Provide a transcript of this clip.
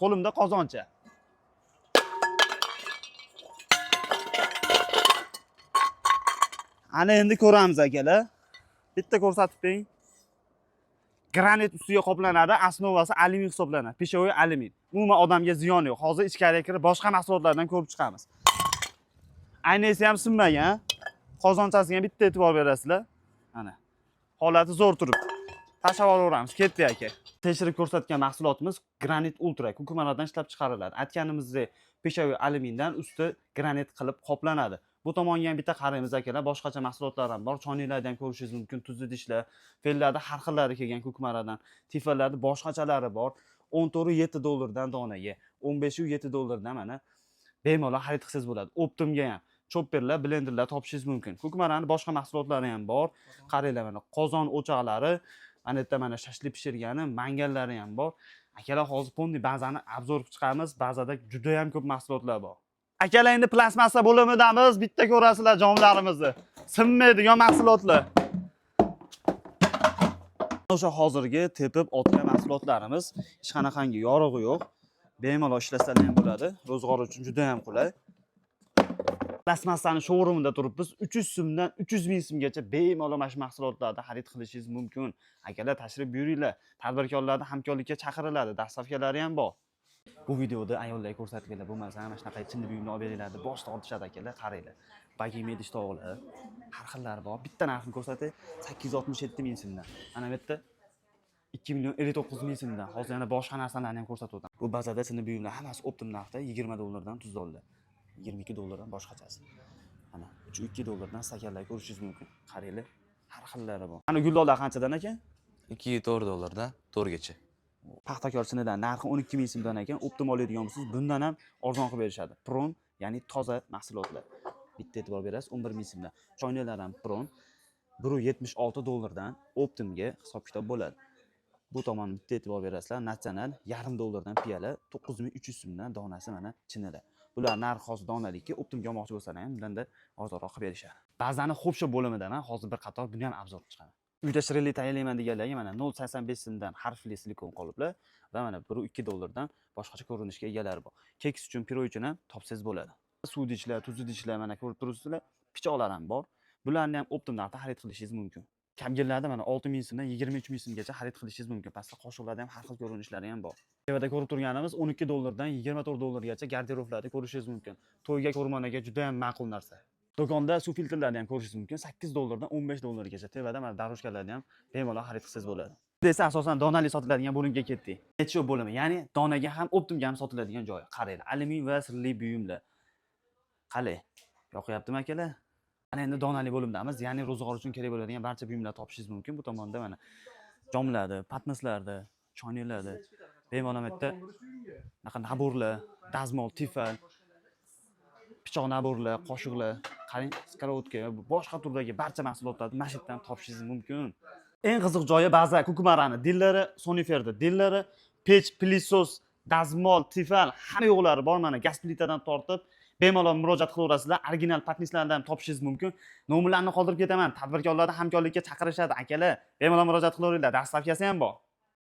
Qo'limda qozoncha. Ana endi ko'ramiz akalar. Bitta ko'rsatib bering. Granit ustiga qoplanadi, osnovasi alyumin hisoblanadi. Peshovoy alyumin. Umuman odamga ziyoni yo'q. Hozir ichkariga kirib boshqa mahsulotlardan ko'rib chiqamiz. Aynasi ham sinmagan. Qozonchasiga bitta e'tibor berasizlar. Mana. Holati zo'r turibdi. Tashlab olaveramiz. Ketdi aka. Tekshirib ko'rsatgan mahsulotimiz Granit Ultra kukumaradan ishlab chiqariladi. Aytganimizdek, peshovoy alyumindan usti granit qilib qoplanadi. Bu tomonga ham bitta qaraymiz akalar, boshqacha mahsulotlar ham bor. Choniylarni ham ko'rishingiz mumkin, tuzli dishlar, fellarda har xillari kelgan kukumaradan, tifalarda boshqachalari bor. 14.7 dollardan donaga, 15.7 dollardan mana bemalol xarid qilsangiz bo'ladi. Optimga ham chopperlar, blenderlar topishingiz mumkin. Kukumarani boshqa mahsulotlari ham bor. Qaranglar mana qozon o'choqlari, mana yerda mana shashlik pishirgani, mangallari ham bor. Akalar hozir ponni ba'zani obzor chiqamiz, ba'zida juda ham ko'p mahsulotlar bor. Akalar endi plastmassa bo'limidamiz. Bitta ko'rasizlar jomlarimizni. Sinmaydigan mahsulotlar. O'sha hozirgi tepib otgan mahsulotlarimiz hech qanaqangi yorug'i yo'q. Bemalol ishlasalar ham bo'ladi. Ro'zg'or uchun juda ham qulay. Plastmassani showroomida turibmiz. 300 so'mdan 300 ming so'mgacha bemalol mana shu mahsulotlarni xarid qilishingiz mumkin. Akalar tashrif buyuringlar. Tadbirkorlarni hamkorlikka chaqiriladi. Dastavkalari ham bor. Bu videoda ayollarga ko'rsatganlar bo'lmasa, mana shunaqa chinni buyumni olib beringlar deb bosh tortishadi akalar, qaranglar. Bagim idish to'g'ri, har xillari bor. Bitta narxini ko'rsatay, 867 ming so'mdan. Ana bu yerda 2 million 59 ming so'mdan. Hozir yana boshqa narsalarni ham ko'rsatib o'taman. Bu bazada chinni buyumlar hammasi optim narxda 20 dollardan 30 dollar. 22 dollardan boshqachasi. Mana 3-2 dollardan stakanlar ko'rishingiz mumkin. Qaranglar, har xillari bor. Ana guldorlar qanchadan ekan? 2-4 dollardan 4 gacha. Paxtakorchinidan narxi 12 ming so'mdan ekan. Optim oladigan bo'lsangiz, bundan ham arzon qilib berishadi. Pron, ya'ni toza mahsulotlar. Bitta e'tibor berasiz, 11 ming so'mdan. Choynalar ham Pron 176 dollardan Optimga hisob-kitob bo'ladi. Bu tomonni bitta e'tibor berasizlar. Nasional yarim dollardan piyola 9300 so'mdan donasi mana chinalar. Bular narx hozir donalikka Optimga olmoqchi bo'lsalar ham bunda arzonroq qilib berishadi. Ba'zani xo'psha bo'limidan hozir bir qator buni ham obzor chiqaman. Uyda shirinlik tayyorlayman deganlarga mana 0.85 so'mdan harfli silikon qoliplar va mana 1-2 dollardan boshqacha ko'rinishga egalari bor. Keks uchun, piro uchun ham topsangiz bo'ladi. Suv idishlar, tuzli idishlar mana ko'rib turibsizlar. Pichoqlar ham bor. Bularni ham Optim narxda xarid qilishingiz mumkin. Kamgirlarda mana 6 ming so'mdan 23 ming so'mgacha xarid qilishingiz mumkin. Pastda qoshiqlarda ham har xil ko'rinishlari ham bor. Tevada ko'rib turganimiz 12 dollardan 24 dollargacha garderoblarda ko'rishingiz mumkin. To'yga, ko'rmonaga juda ham ma'qul narsa. Do'konda suv filtrlarini ham ko'rishingiz mumkin. 8 dollardan 15 dollargacha. Tevada mana daroshkalarni ham bemalol xarid qilsangiz bo'ladi. Biz esa asosan donali sotiladigan bo'limga ketdik. Ketchup bo'limi, ya'ni donaga ham, Optimga ham sotiladigan joy. Qaranglar, alyumin va sirli buyumlar. Qalay, yoqyaptimi akalar? Ana endi donali bo'limdamiz, ya'ni ro'zg'or uchun kerak bo'ladigan barcha buyumlar topishingiz mumkin. Bu tomonda mana jomlarda, patnislarda, choynalarda, bemalol yerda bunaqa naborlar, dazmol, tifal, pichoq naborlar, qoshiqlar, qarang, skorotka va boshqa turdagi barcha mahsulotlarni mana shu yerdan topishingiz mumkin. Eng qiziq joyi baza kukumarani dillari, Soniferda dillari, pech, pilisos, dazmol, tifal hamma yo'qlari bor. Mana gaz plitadan tortib bemalol murojaat qilaverasizlar. Original patnislardan ham topishingiz mumkin. Nomerlarni qoldirib ketaman. Tadbirkorlarni hamkorlikka chaqirishadi akalar. Bemalol murojaat qilaveringlar. Dastavkasi ham bor.